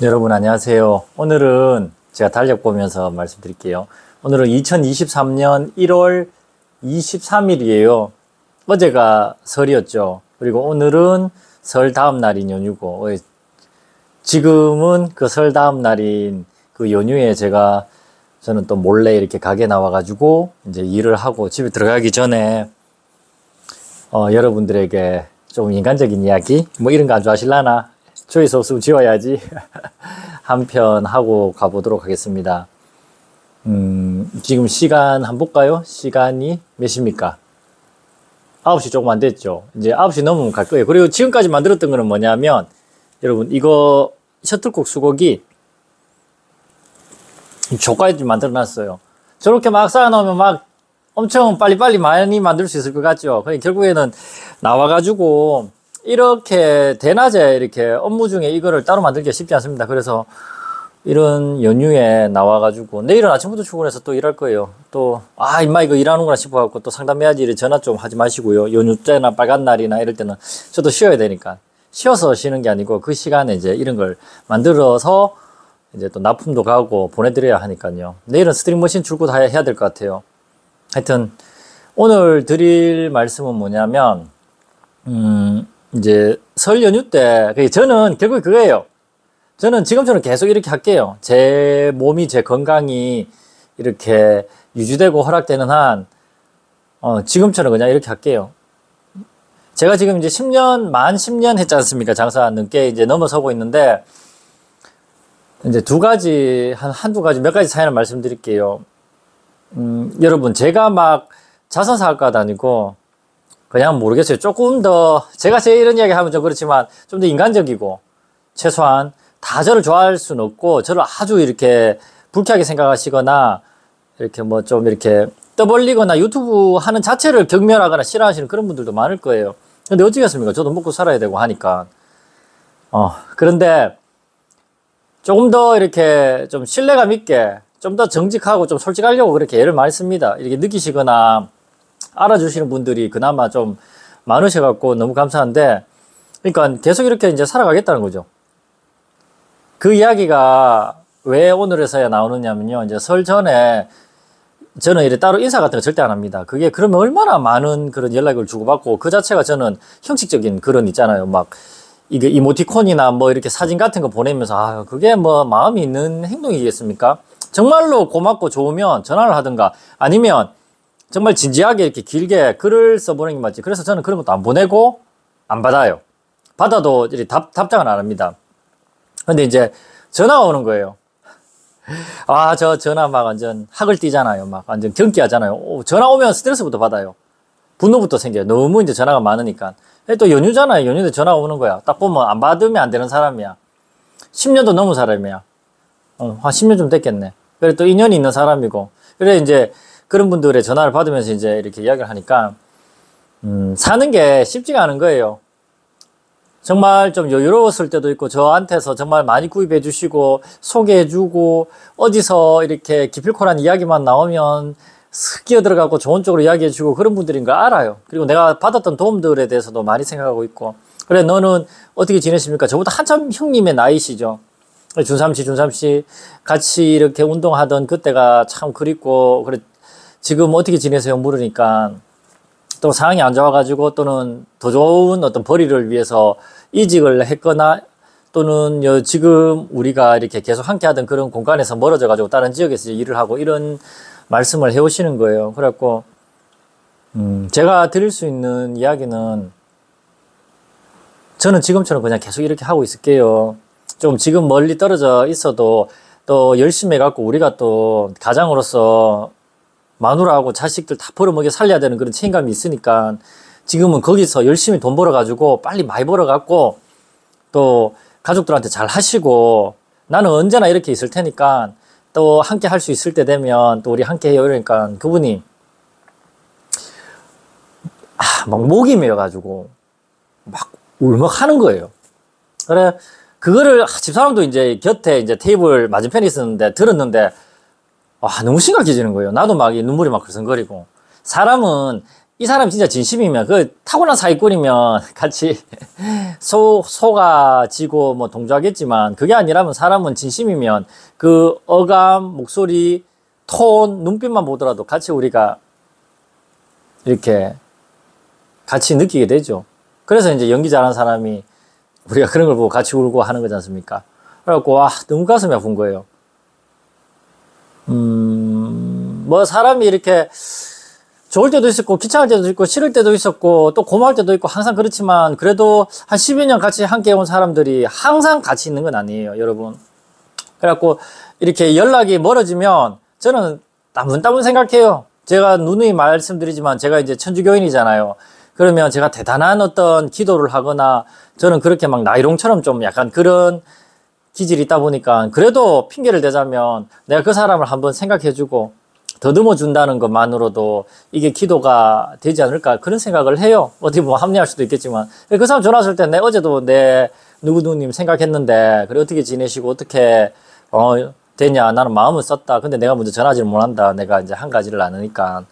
여러분 안녕하세요. 오늘은 제가 달력 보면서 말씀드릴게요. 오늘은 2023년 1월 23일이에요. 어제가 설이었죠. 그리고 오늘은 설 다음 날인 연휴고, 지금은 그 설 다음 날인 그 연휴에 저는 또 몰래 이렇게 가게 나와가지고 이제 일을 하고 집에 들어가기 전에 여러분들에게 좀 인간적인 이야기 뭐 이런 거 안 좋아하실라나? 조회수 없으면 지워야지. 한 편 하고 가보도록 하겠습니다. 지금 시간 한번 볼까요? 시간이 몇 시입니까? 9시 조금 안 됐죠? 이제 9시 넘으면 갈 거예요. 그리고 지금까지 만들었던 거는 뭐냐면, 여러분, 이거 셔틀콕 수곡이 조까지 만들어 놨어요. 저렇게 막 쌓아놓으면 막 엄청 빨리빨리 많이 만들 수 있을 것 같죠? 그러니까 결국에는 나와가지고, 이렇게 대낮에 이렇게 업무 중에 이거를 따로 만들기가 쉽지 않습니다. 그래서 이런 연휴에 나와가지고 내일은 아침부터 출근해서 또 일할 거예요. 또 임마 이거 일하는구나 싶어갖고 또 상담해야지 이래 전화 좀 하지 마시고요. 연휴 때나 빨간 날이나 이럴 때는 저도 쉬어야 되니까 쉬어서 쉬는 게 아니고 그 시간에 이제 이런 걸 만들어서 이제 또 납품도 가고 보내드려야 하니까요. 내일은 스트링머신 출고 해야 될 것 같아요. 하여튼 오늘 드릴 말씀은 뭐냐면 이제 설 연휴 때 저는 결국 그거예요. 저는 지금처럼 계속 이렇게 할게요. 제 몸이 제 건강이 이렇게 유지되고 허락되는 한 지금처럼 그냥 이렇게 할게요. 제가 지금 이제 만 10년 했지 않습니까? 장사 넘게 이제 넘어서고 있는데 이제 한두 가지 몇 가지 사연을 말씀드릴게요. 여러분 제가 막 자선사업가도 아니고 그냥 모르겠어요. 조금 더, 제가 이런 이야기 하면 좀 그렇지만, 좀 더 인간적이고, 최소한, 다 저를 좋아할 수는 없고, 저를 아주 이렇게 불쾌하게 생각하시거나, 이렇게 뭐 좀 이렇게 떠벌리거나 유튜브 하는 자체를 경멸하거나 싫어하시는 그런 분들도 많을 거예요. 근데 어찌겠습니까? 저도 먹고 살아야 되고 하니까. 그런데, 조금 더 이렇게 좀 신뢰감 있게, 좀 더 정직하고 좀 솔직하려고 그렇게 애를 많이 씁니다. 이렇게 느끼시거나, 알아주시는 분들이 그나마 좀 많으셔갖고 너무 감사한데, 그러니까 계속 이렇게 이제 살아가겠다는 거죠. 그 이야기가 왜 오늘에서야 나오느냐면요. 이제 설 전에 저는 이래 따로 인사 같은 거 절대 안 합니다. 그게 그러면 얼마나 많은 그런 연락을 주고받고 그 자체가 저는 형식적인 그런 있잖아요. 막 이게 이모티콘이나 뭐 이렇게 사진 같은 거 보내면서 그게 뭐 마음이 있는 행동이겠습니까? 정말로 고맙고 좋으면 전화를 하든가 아니면 정말 진지하게 이렇게 길게 글을 써보는 게 맞지. 그래서 저는 그런 것도 안 보내고 안 받아요. 받아도 이렇게 답장을 안 합니다. 근데 이제 전화가 오는 거예요. 저 전화 막 완전 학을 띠잖아요. 막 완전 경기하잖아요. 전화 오면 스트레스부터 받아요. 분노부터 생겨요. 너무 이제 전화가 많으니까. 또 연휴잖아요. 연휴에 전화가 오는 거야. 딱 보면 안 받으면 안 되는 사람이야. 10년도 넘은 사람이야. 한 10년 좀 됐겠네. 그래 또 인연이 있는 사람이고. 그래 이제 그런 분들의 전화를 받으면서 이제 이렇게 이야기를 하니까, 사는 게 쉽지가 않은 거예요. 정말 좀 여유로웠을 때도 있고, 저한테서 정말 많이 구입해 주시고, 소개해 주고, 어디서 이렇게 기필코란 이야기만 나오면 슥 끼어 들어가고 좋은 쪽으로 이야기해 주고 그런 분들인 걸 알아요. 그리고 내가 받았던 도움들에 대해서도 많이 생각하고 있고, 그래, 너는 어떻게 지내십니까? 저보다 한참 형님의 나이시죠. 준삼씨, 같이 이렇게 운동하던 그때가 참 그립고, 그래, 지금 어떻게 지내세요? 물으니까 또 상황이 안 좋아가지고 또는 더 좋은 어떤 벌이를 위해서 이직을 했거나 또는 지금 우리가 이렇게 계속 함께 하던 그런 공간에서 멀어져가지고 다른 지역에서 일을 하고 이런 말씀을 해오시는 거예요. 그래갖고, 제가 드릴 수 있는 이야기는 저는 지금처럼 그냥 계속 이렇게 하고 있을게요. 좀 지금 멀리 떨어져 있어도 또 열심히 해갖고 우리가 또 가장으로서 마누라하고 자식들 다 벌어먹여 살려야 되는 그런 책임감이 있으니까 지금은 거기서 열심히 돈 벌어가지고 빨리 많이 벌어갖고 또 가족들한테 잘 하시고 나는 언제나 이렇게 있을 테니까 또 함께 할 수 있을 때 되면 또 우리 함께 해요. 이러니까 그분이 막 목이 메어가지고 막 울먹하는 거예요. 그래 그거를 집사람도 이제 곁에 이제 테이블 맞은편에 있었는데 들었는데 너무 심각해지는 거예요. 나도 막 눈물이 막 글썽거리고. 사람은 이 사람 진짜 진심이면, 그 타고난 사기꾼이면 같이 소가 지고 뭐 동조하겠지만, 그게 아니라면 사람은 진심이면 그 어감, 목소리, 톤, 눈빛만 보더라도 같이 우리가 이렇게 같이 느끼게 되죠. 그래서 이제 연기 잘하는 사람이 우리가 그런 걸 보고 같이 울고 하는 거지 않습니까? 그래갖고, 와, 너무 가슴이 아픈 거예요. 뭐 사람이 이렇게 좋을 때도 있었고, 귀찮을 때도 있고, 싫을 때도 있었고, 또 고마울 때도 있고, 항상 그렇지만, 그래도 한 10여 년 같이 함께 온 사람들이 항상 같이 있는 건 아니에요, 여러분. 그래갖고, 이렇게 연락이 멀어지면, 저는 따문따문 생각해요. 제가 누누이 말씀드리지만, 제가 이제 천주교인이잖아요. 그러면 제가 대단한 어떤 기도를 하거나, 저는 그렇게 막 나이롱처럼 좀 약간 그런 기질이 있다 보니까, 그래도 핑계를 대자면, 내가 그 사람을 한번 생각해주고, 더듬어 준다는 것만으로도 이게 기도가 되지 않을까 그런 생각을 해요. 어떻게 보면 합리할 수도 있겠지만 그 사람 전화 왔을 때 내 어제도 내 누구누구님 생각했는데 그래 어떻게 지내시고 어떻게 되냐 나는 마음은 썼다. 근데 내가 먼저 전화하지를 못한다. 내가 이제 한 가지를 아느니까.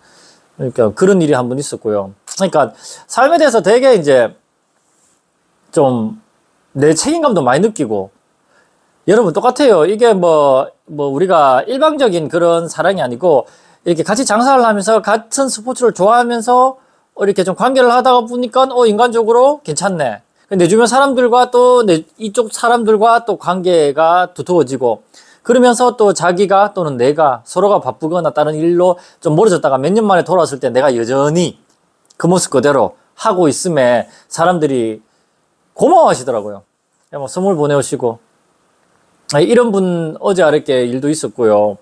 그러니까 그런 일이 한 번 있었고요. 그러니까 삶에 대해서 되게 이제 좀 내 책임감도 많이 느끼고 여러분 똑같아요. 이게 뭐 우리가 일방적인 그런 사랑이 아니고 이렇게 같이 장사를 하면서 같은 스포츠를 좋아하면서 이렇게 좀 관계를 하다가 보니까 인간적으로 괜찮네. 내 주변 사람들과 또 이쪽 사람들과 또 관계가 두터워지고 그러면서 또 자기가 또는 내가 서로가 바쁘거나 다른 일로 좀 멀어졌다가 몇 년 만에 돌아왔을 때 내가 여전히 그 모습 그대로 하고 있음에 사람들이 고마워하시더라고요. 뭐 선물 보내오시고 이런 분 어제 아랫게 일도 있었고요.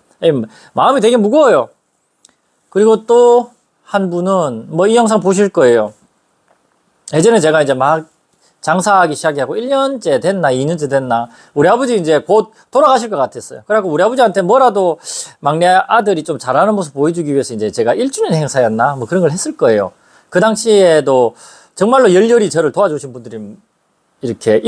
마음이 되게 무거워요. 그리고 또 한 분은 뭐 이 영상 보실 거예요. 예전에 제가 이제 막 장사하기 시작하고 1년째 됐나 2년째 됐나 우리 아버지 이제 곧 돌아가실 것 같았어요. 그래갖고 우리 아버지한테 뭐라도 막내 아들이 좀 잘하는 모습 보여주기 위해서 이제 제가 1주년 행사였나 뭐 그런 걸 했을 거예요. 그 당시에도 정말로 열렬히 저를 도와주신 분들이 이렇게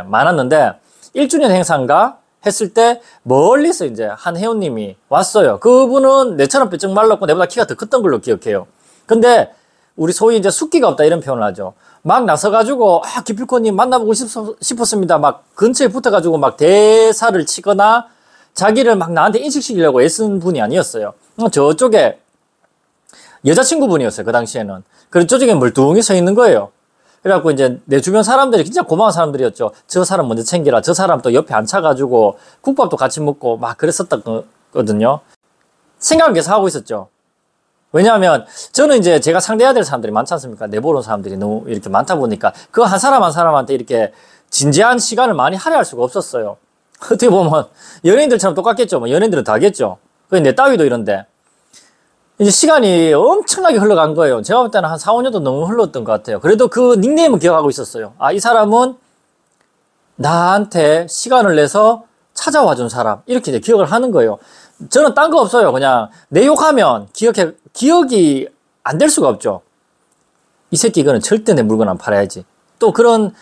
많았는데 1주년 행사인가 했을 때 멀리서 이제 한 회원님이 왔어요. 그분은 내처럼 뼈쩍 말랐고 내보다 키가 더 컸던 걸로 기억해요. 근데 우리 소위 이제 숫기가 없다 이런 표현을 하죠. 막 나서가지고 기필코님 만나보고 싶었습니다. 막 근처에 붙어가지고 막 대사를 치거나 자기를 막 나한테 인식시키려고 애쓴 분이 아니었어요. 저쪽에 여자친구분이었어요. 그 당시에는. 그리고 저쪽에 멀뚱히 서 있는 거예요. 그래갖고 이제 내 주변 사람들이 진짜 고마운 사람들이었죠. 저 사람 먼저 챙기라. 저 사람 또 옆에 앉혀가지고 국밥도 같이 먹고 막 그랬었거든요. 생각을 계속 하고 있었죠. 왜냐하면 저는 이제 제가 상대해야 될 사람들이 많지 않습니까? 내보는 사람들이 너무 이렇게 많다 보니까 그 한 사람 한 사람한테 이렇게 진지한 시간을 많이 할애할 수가 없었어요. 어떻게 보면 연예인들처럼 똑같겠죠. 뭐 연예인들은 다 하겠죠. 내 따위도 이런데. 이제 시간이 엄청나게 흘러간 거예요. 제가 볼 때는 한 4, 5년도 너무 흘렀던 것 같아요. 그래도 그 닉네임은 기억하고 있었어요. 이 사람은 나한테 시간을 내서 찾아와 준 사람. 이렇게 이제 기억을 하는 거예요. 저는 딴 거 없어요. 그냥 내 욕하면 기억이 안 될 수가 없죠. 이 새끼 이거는 절대 내 물건 안 팔아야지. 또 그런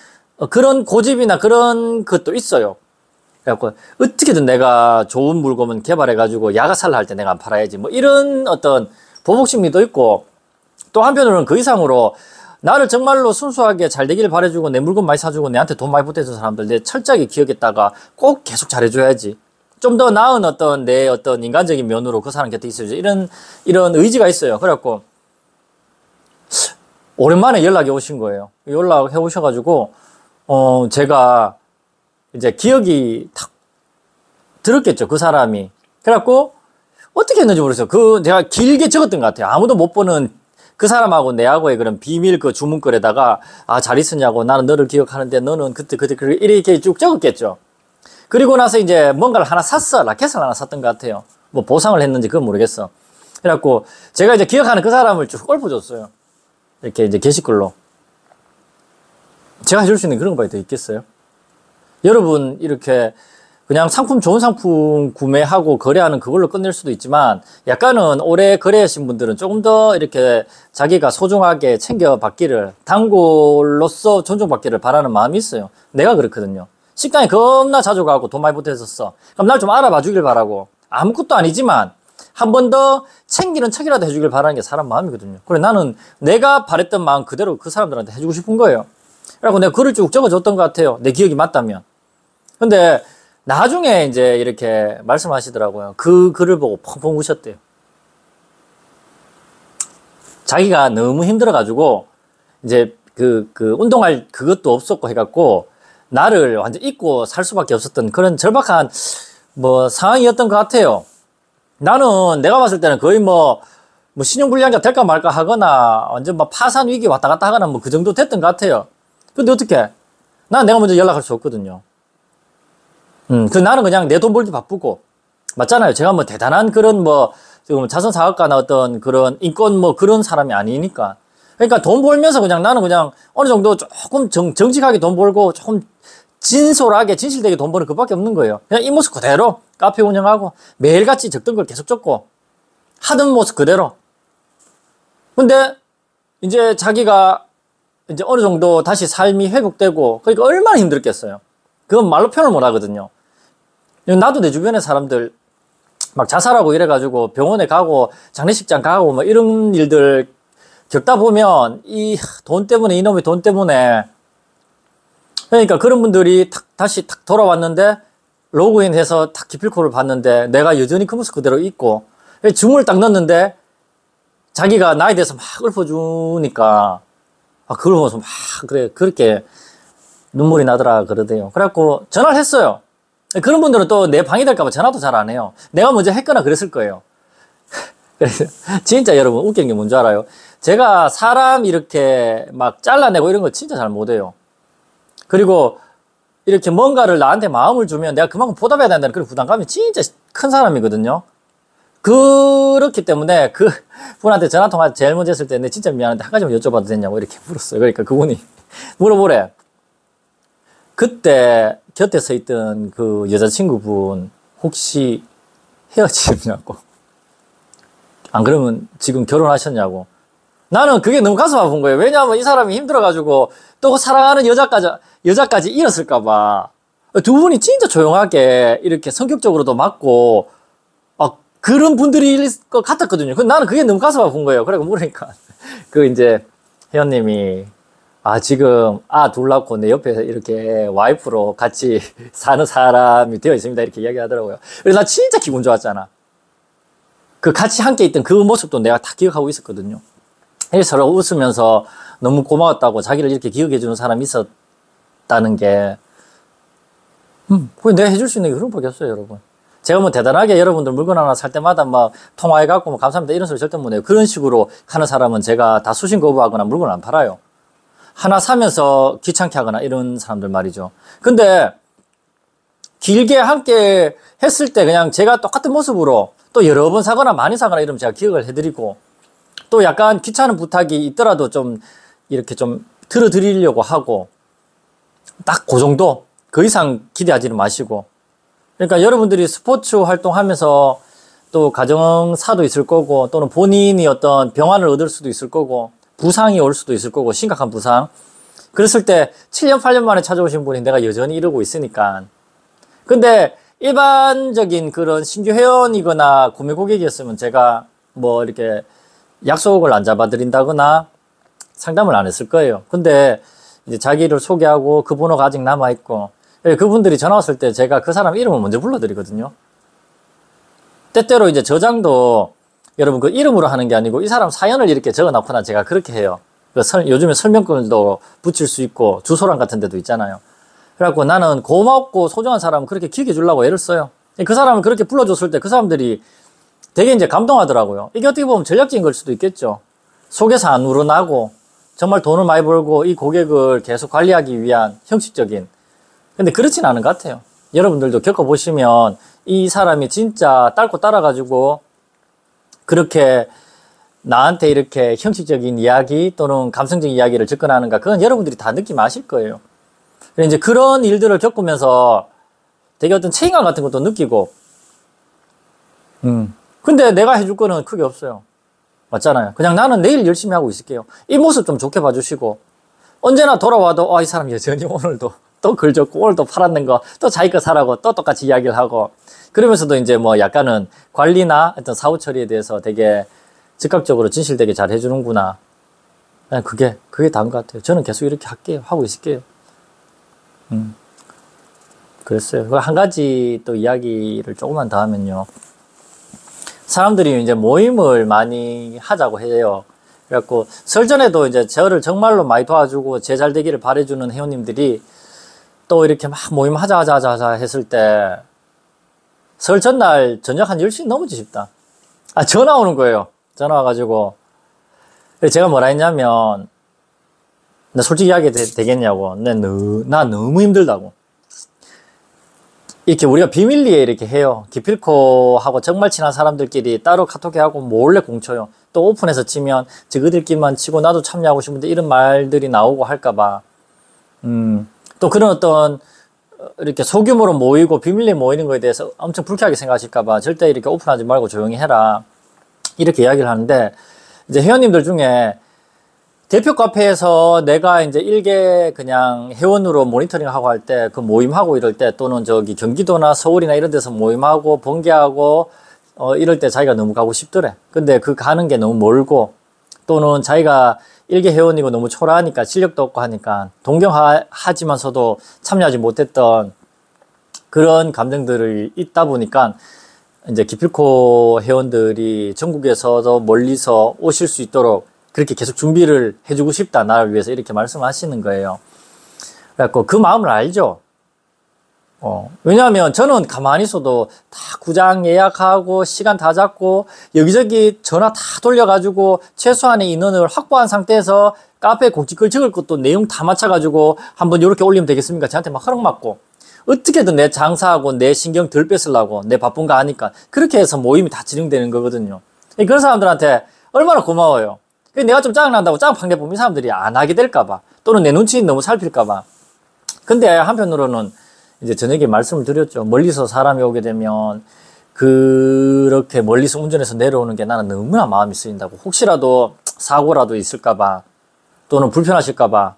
고집이나 그런 것도 있어요. 그래갖고 어떻게든 내가 좋은 물건을 개발해가지고 야가살라 할 때 내가 안 팔아야지 뭐 이런 어떤 보복심리도 있고 또 한편으로는 그 이상으로 나를 정말로 순수하게 잘 되기를 바라주고 내 물건 많이 사주고 내한테 돈 많이 보태준 사람들 내 철저하게 기억했다가 꼭 계속 잘해줘야지 좀 더 나은 내 인간적인 면으로 그 사람 곁에 있어야지 이런 의지가 있어요. 그래갖고 오랜만에 연락이 오신 거예요. 연락해 오셔가지고 제가 이제 기억이 탁 들었겠죠. 그 사람이. 그래갖고 어떻게 했는지 모르겠어요. 제가 길게 적었던 것 같아요. 아무도 못 보는 그 사람하고 내하고의 그런 비밀 주문글에다가 잘 있었냐고 나는 너를 기억하는데 너는 그때 이렇게 쭉 적었겠죠. 그리고 나서 이제 뭔가를 하나 샀어. 라켓을 하나 샀던 것 같아요. 뭐 보상을 했는지 그건 모르겠어. 그래갖고 제가 이제 기억하는 그 사람을 쭉 읊어줬어요. 이렇게 이제 게시글로. 제가 해줄 수 있는 그런 거 더 있겠어요? 여러분 이렇게 그냥 좋은 상품 구매하고 거래하는 그걸로 끝낼 수도 있지만 약간은 오래 거래하신 분들은 조금 더 이렇게 자기가 소중하게 챙겨받기를 단골로서 존중받기를 바라는 마음이 있어요. 내가 그렇거든요. 식당에 겁나 자주 가고 돈 많이 보태줬어. 그럼 날 좀 알아봐 주길 바라고 아무것도 아니지만 한 번 더 챙기는 척이라도 해주길 바라는 게 사람 마음이거든요. 그래 나는 내가 바랬던 마음 그대로 그 사람들한테 해주고 싶은 거예요. 그래갖고 내가 글을 쭉 적어줬던 것 같아요. 내 기억이 맞다면. 근데 나중에 이제 이렇게 말씀하시더라고요. 그 글을 보고 펑펑 우셨대요. 자기가 너무 힘들어가지고 이제 그 운동할 그것도 없었고 해갖고 나를 완전 잊고 살 수밖에 없었던 그런 절박한 뭐 상황이었던 것 같아요. 나는 내가 봤을 때는 거의 뭐 신용불량자 될까 말까 하거나 완전 막 파산 위기 왔다 갔다 하거나 뭐 그 정도 됐던 것 같아요. 근데 어떻게? 난 내가 먼저 연락할 수 없거든요. 그 나는 그냥 내 돈 벌기 바쁘고 맞잖아요. 제가 뭐 대단한 그런 뭐 지금 자선 사업가나 어떤 그런 인권 뭐 그런 사람이 아니니까. 그러니까 돈 벌면서 그냥 나는 그냥 어느 정도 조금 정직하게 돈 벌고 조금 진솔하게 진실되게 돈 버는 그밖에 없는 거예요. 그냥 이 모습 그대로 카페 운영하고 매일같이 적던 걸 계속 적고 하던 모습 그대로. 근데 이제 자기가 이제 어느 정도 다시 삶이 회복되고 그러니까 얼마나 힘들겠어요. 그건 말로 표현을 못 하거든요. 나도 내 주변의 사람들 막 자살하고 이래가지고 병원에 가고 장례식장 가고 뭐 이런 일들 겪다 보면 이 돈 때문에 이놈의 돈 때문에 그러니까 그런 분들이 다시 돌아왔는데 로그인해서 기필코를 봤는데 내가 여전히 그 모습 그대로 있고 줌을 딱 넣었는데 자기가 나에 대해서 막 읊어주니까 그걸 보면서 막 그래 그렇게 눈물이 나더라 그러대요. 그래갖고 전화를 했어요. 그런 분들은 또 내 방해 될까봐 전화도 잘 안 해요. 내가 먼저 했거나 그랬을 거예요. 그래서 진짜 여러분 웃긴 게 뭔지 알아요? 제가 사람 이렇게 막 잘라내고 이런 거 진짜 잘 못해요. 그리고 이렇게 뭔가를 나한테 마음을 주면 내가 그만큼 보답해야 된다는 그런 부담감이 진짜 큰 사람이거든요. 그렇기 때문에 그 분한테 전화통화 제일 먼저 했을 때 내 진짜 미안한데 한 가지만 여쭤봐도 되냐고 이렇게 물었어요. 그러니까 그분이 물어보래. 그때 곁에 서 있던 그 여자친구분 혹시 헤어지셨냐고. 안 그러면 지금 결혼하셨냐고. 나는 그게 너무 가슴 아픈 거예요. 왜냐하면 이 사람이 힘들어가지고 또 사랑하는 여자까지 잃었을까봐. 두 분이 진짜 조용하게 이렇게 성격적으로도 맞고, 그런 분들일 것 같았거든요. 근데 나는 그게 너무 가슴 아픈 거예요. 그래서 물으니까. 이제 회원님이, 지금 둘 낳고 내 옆에 이렇게 와이프로 같이 사는 사람이 되어 있습니다. 이렇게 이야기 하더라고요. 그래서 나 진짜 기분 좋았잖아. 같이 함께 있던 그 모습도 내가 다 기억하고 있었거든요. 서로 웃으면서 너무 고마웠다고 자기를 이렇게 기억해주는 사람이 있었다는 게, 그게 내가 해줄 수 있는 게 그런 밖에 없어요, 여러분. 제가 뭐 대단하게 여러분들 물건 하나 살 때마다 막 통화해갖고 뭐 감사합니다 이런 소리 절대 못 해요. 그런 식으로 하는 사람은 제가 다 수신 거부하거나 물건을 안 팔아요. 하나 사면서 귀찮게 하거나 이런 사람들 말이죠. 근데 길게 함께 했을 때 그냥 제가 똑같은 모습으로 또 여러 번 사거나 많이 사거나 이러면 제가 기억을 해드리고 또 약간 귀찮은 부탁이 있더라도 좀 이렇게 좀 들어드리려고 하고 딱 그 정도 그 이상 기대하지는 마시고 그러니까 여러분들이 스포츠 활동하면서 또 가정사도 있을 거고 또는 본인이 어떤 병환을 얻을 수도 있을 거고 부상이 올 수도 있을 거고 심각한 부상 그랬을 때 7년 8년 만에 찾아오신 분이 내가 여전히 이러고 있으니까 근데 일반적인 그런 신규 회원이거나 구매 고객이었으면 제가 뭐 이렇게 약속을 안 잡아드린다거나 상담을 안 했을 거예요. 근데 이제 자기를 소개하고 그 번호가 아직 남아있고 그분들이 전화 왔을 때 제가 그 사람 이름을 먼저 불러드리거든요. 때때로 이제 저장도 여러분 그 이름으로 하는 게 아니고 이 사람 사연을 이렇게 적어놓거나 제가 그렇게 해요. 요즘에 설명글도 붙일 수 있고 주소란 같은 데도 있잖아요. 그래갖고 나는 고맙고 소중한 사람은 그렇게 기억해 주려고 애를 써요. 그 사람을 그렇게 불러줬을 때 그 사람들이 되게 이제 감동하더라고요. 이게 어떻게 보면 전략적인 걸 수도 있겠죠. 속에서 안 우러나고 정말 돈을 많이 벌고 이 고객을 계속 관리하기 위한 형식적인 근데 그렇진 않은 것 같아요. 여러분들도 겪어보시면 이 사람이 진짜 딸고 따라가지고 그렇게 나한테 이렇게 형식적인 이야기 또는 감성적인 이야기를 접근하는가 그건 여러분들이 다 느낌 아실 거예요. 이제 그런 일들을 겪으면서 되게 어떤 책임감 같은 것도 느끼고 근데 내가 해줄 거는 크게 없어요. 맞잖아요. 그냥 나는 내일 열심히 하고 있을게요. 이 모습 좀 좋게 봐주시고 언제나 돌아와도 이 사람 여전히 오늘도 또 글 적고 오늘도 팔았는 거 또 자기 거 사라고 또 똑같이 이야기를 하고 그러면서도 이제 뭐 약간은 관리나 어떤 사후 처리에 대해서 되게 즉각적으로 진실되게 잘 해주는구나. 그게 다인 것 같아요. 저는 계속 이렇게 할게요. 하고 있을게요. 그랬어요. 한 가지 또 이야기를 조금만 더 하면요. 사람들이 이제 모임을 많이 하자고 해요. 그래갖고 설 전에도 이제 저를 정말로 많이 도와주고 제 잘 되기를 바래주는 회원님들이 또 이렇게 막 모임 하자 했을 때 설 전날 저녁 한 10시 넘어지 싶다. 전화 오는 거예요. 전화 와가지고 제가 뭐라 했냐면 나 솔직히 이야기 되겠냐고. 나 너무 힘들다고. 이렇게 우리가 비밀리에 이렇게 해요. 기필코하고 정말 친한 사람들끼리 따로 카톡해하고 몰래 공쳐요. 또 오픈해서 치면 저그들끼리만 치고 나도 참여하고 싶은데 이런 말들이 나오고 할까봐. 또 그런 어떤 이렇게 소규모로 모이고 비밀리에 모이는 거에 대해서 엄청 불쾌하게 생각하실까봐 절대 이렇게 오픈하지 말고 조용히 해라. 이렇게 이야기를 하는데 이제 회원님들 중에 대표 카페에서 내가 이제 일개 그냥 회원으로 모니터링 하고 할 때 그 모임하고 이럴 때 또는 저기 경기도나 서울이나 이런 데서 모임하고 번개하고 이럴 때 자기가 너무 가고 싶더래. 근데 그 가는 게 너무 멀고 또는 자기가 일개 회원이고 너무 초라하니까 실력도 없고 하니까 동경하지만서도 참여하지 못했던 그런 감정들이 있다 보니까 이제 기필코 회원들이 전국에서도 멀리서 오실 수 있도록 그렇게 계속 준비를 해주고 싶다. 나를 위해서 이렇게 말씀하시는 거예요. 그래갖고 그 마음을 알죠. 왜냐하면 저는 가만히 있어도 다 구장 예약하고 시간 다 잡고 여기저기 전화 다 돌려가지고 최소한의 인원을 확보한 상태에서 카페에 공지글 적을 것도 내용 다 맞춰가지고 한번 이렇게 올리면 되겠습니까? 저한테 막 허락 맞고 어떻게든 내 장사하고 내 신경 덜 뺏으려고 내 바쁜 거 아니까 그렇게 해서 모임이 다 진행되는 거거든요. 그런 사람들한테 얼마나 고마워요. 내가 좀 짜증난다고 짜증 내보면 이 사람들이 안 하게 될까봐 또는 내 눈치 너무 살필까봐. 근데 한편으로는 이제 저녁에 말씀을 드렸죠. 멀리서 사람이 오게 되면 그렇게 멀리서 운전해서 내려오는 게 나는 너무나 마음이 쓰인다고. 혹시라도 사고라도 있을까봐 또는 불편하실까봐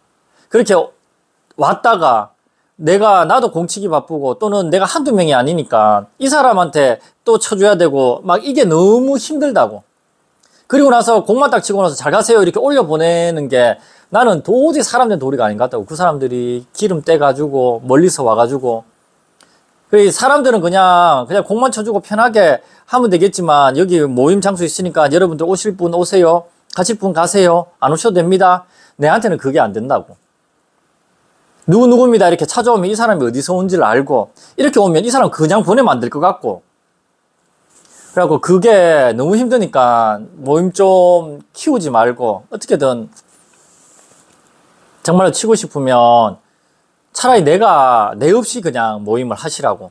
그렇게 왔다가 나도 공치기 바쁘고 또는 내가 한두 명이 아니니까 이 사람한테 또 쳐줘야 되고 막 이게 너무 힘들다고. 그리고 나서 공만 딱 치고 나서 잘 가세요 이렇게 올려보내는 게 나는 도저히 사람 된 도리가 아닌 것 같다고. 그 사람들이 기름 떼가지고 멀리서 와가지고 그 사람들은 그냥 공만 쳐주고 편하게 하면 되겠지만 여기 모임 장소 있으니까 여러분들 오실 분 오세요. 가실 분 가세요. 안 오셔도 됩니다. 내한테는 그게 안 된다고. 누구입니다 이렇게 찾아오면 이 사람이 어디서 온지를 알고 이렇게 오면 이 사람 그냥 보내면 안 될 것 같고 그래갖고 그게 너무 힘드니까 모임 좀 키우지 말고 어떻게든 정말로 치고 싶으면 차라리 내 없이 그냥 모임을 하시라고.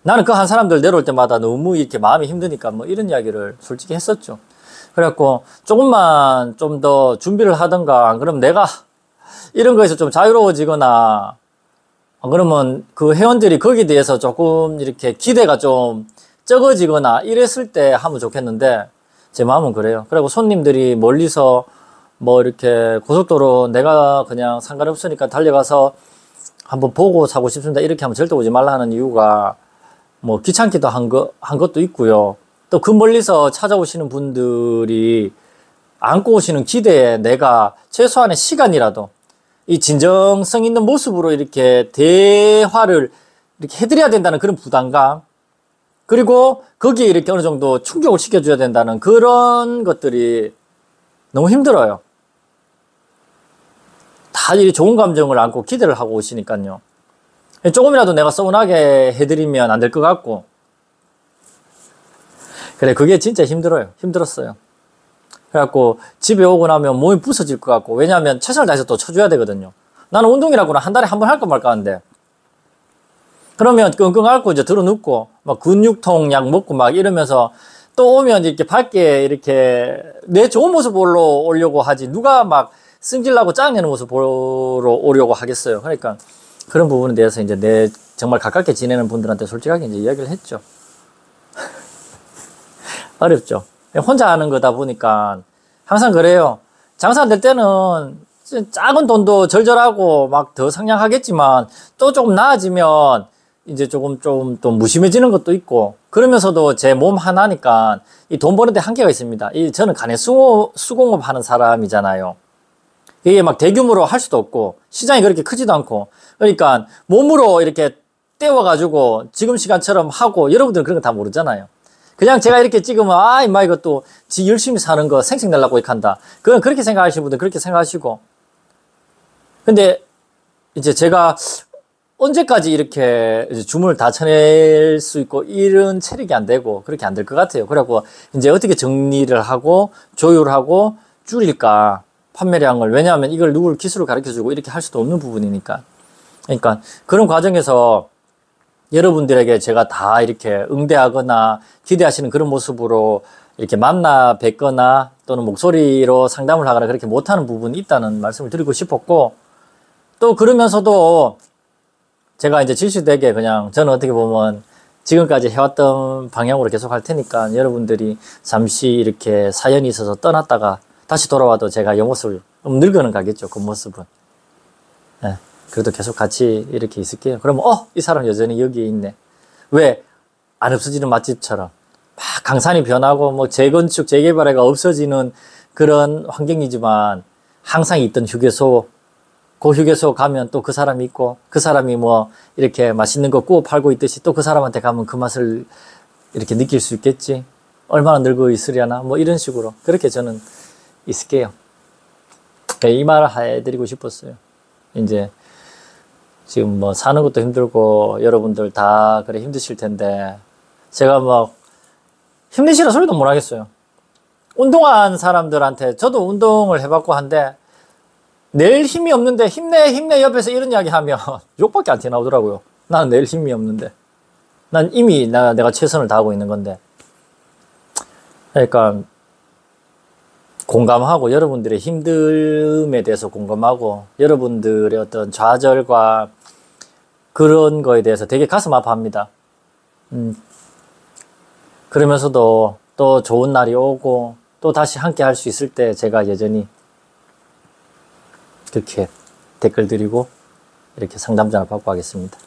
나는 그 한 사람들 내려올 때마다 너무 이렇게 마음이 힘드니까 뭐 이런 이야기를 솔직히 했었죠. 그래갖고 조금만 좀 더 준비를 하던가 안 그러면 내가 이런 거에서 좀 자유로워지거나 안 그러면 그 회원들이 거기에 대해서 조금 이렇게 기대가 좀 적어지거나 이랬을 때 하면 좋겠는데 제 마음은 그래요. 그리고 손님들이 멀리서 뭐 이렇게 고속도로 내가 그냥 상관없으니까 달려가서 한번 보고 사고 싶습니다 이렇게 하면 절대 오지 말라 하는 이유가 뭐 귀찮기도 한 것도 있고요. 또 그 멀리서 찾아오시는 분들이 안고 오시는 기대에 내가 최소한의 시간이라도 이 진정성 있는 모습으로 이렇게 대화를 이렇게 해드려야 된다는 그런 부담감 그리고 거기에 이렇게 어느 정도 충족을 시켜줘야 된다는 그런 것들이 너무 힘들어요. 다 이 좋은 감정을 안고 기대를 하고 오시니까요. 조금이라도 내가 서운하게 해드리면 안 될 것 같고 그래 그게 진짜 힘들었어요. 그래갖고 집에 오고 나면 몸이 부서질 것 같고 왜냐하면 최선을 다해서 또 쳐줘야 되거든요. 나는 운동이라고는 한 달에 한 번 할까 말까 하는데 그러면 끙끙 앓고 이제 들어눕고 막 근육통 약 먹고 막 이러면서 또 오면 이렇게 밝게 이렇게 내 좋은 모습으로 오려고 하지 누가 막 승질나고 짜증내는 모습 보러 오려고 하겠어요. 그러니까 그런 부분에 대해서 이제 정말 가깝게 지내는 분들한테 솔직하게 이제 이야기를 했죠. 어렵죠. 혼자 하는 거다 보니까 항상 그래요. 장사 안 될 때는 작은 돈도 절절하고 막 더 상냥하겠지만 또 조금 나아지면 이제 조금 좀 또 무심해지는 것도 있고, 그러면서도 제 몸 하나니까 이 돈 버는데 한계가 있습니다. 저는 간에 수공업 하는 사람이잖아요. 이게 막 대규모로 할 수도 없고, 시장이 그렇게 크지도 않고, 그러니까 몸으로 이렇게 떼워가지고 지금 시간처럼 하고, 여러분들은 그런 거 다 모르잖아요. 그냥 제가 이렇게 찍으면, 아, 임마, 이것도 지 열심히 사는 거 생색 내려고 이렇게 한다. 그건 그렇게 생각하시는 분들 그렇게 생각하시고. 근데 이제 제가 언제까지 이렇게 주문을 다 쳐낼 수 있고 이런 체력이 안 되고 그렇게 안 될 것 같아요. 그래갖고 이제 어떻게 정리를 하고 조율하고 줄일까 판매량을. 왜냐하면 이걸 누굴 기술을 가르쳐주고 이렇게 할 수도 없는 부분이니까. 그러니까 그런 과정에서 여러분들에게 제가 다 이렇게 응대하거나 기대하시는 그런 모습으로 이렇게 만나 뵙거나 또는 목소리로 상담을 하거나 그렇게 못하는 부분이 있다는 말씀을 드리고 싶었고, 또 그러면서도 제가 이제 질시되게 그냥 저는 어떻게 보면 지금까지 해왔던 방향으로 계속 할 테니까 여러분들이 잠시 이렇게 사연이 있어서 떠났다가 다시 돌아와도 제가 이 모습을 늙어는 가겠죠. 그 모습은. 네. 그래도 계속 같이 이렇게 있을게요. 그러면 이 사람 여전히 여기에 있네. 왜? 안 없어지는 맛집처럼 막 강산이 변하고 뭐 재건축 재개발해가 없어지는 그런 환경이지만 항상 있던 휴게소, 그 휴게소 가면 또 그 사람이 있고, 그 사람이 뭐 이렇게 맛있는 거 구워 팔고 있듯이 또 그 사람한테 가면 그 맛을 이렇게 느낄 수 있겠지. 얼마나 늙어 있으려나 뭐 이런 식으로 그렇게 저는 있을게요. 이 말을 해드리고 싶었어요. 이제 지금 뭐 사는 것도 힘들고 여러분들 다 그래 힘드실 텐데 제가 막 힘내시라 소리도 못 하겠어요. 운동한 사람들한테 저도 운동을 해봤고 한데 낼 힘이 없는데 힘내 옆에서 이런 이야기 하면 욕밖에 안 튀어나오더라고요. 나는 낼 힘이 없는데 난 이미 내가 최선을 다하고 있는 건데. 그러니까 공감하고 여러분들의 힘듦에 대해서 공감하고 여러분들의 어떤 좌절과 그런 거에 대해서 되게 가슴 아파합니다. 그러면서도 또 좋은 날이 오고 또 다시 함께 할 수 있을 때 제가 여전히 그렇게 댓글 드리고 이렇게 상담 전화 받고 하겠습니다.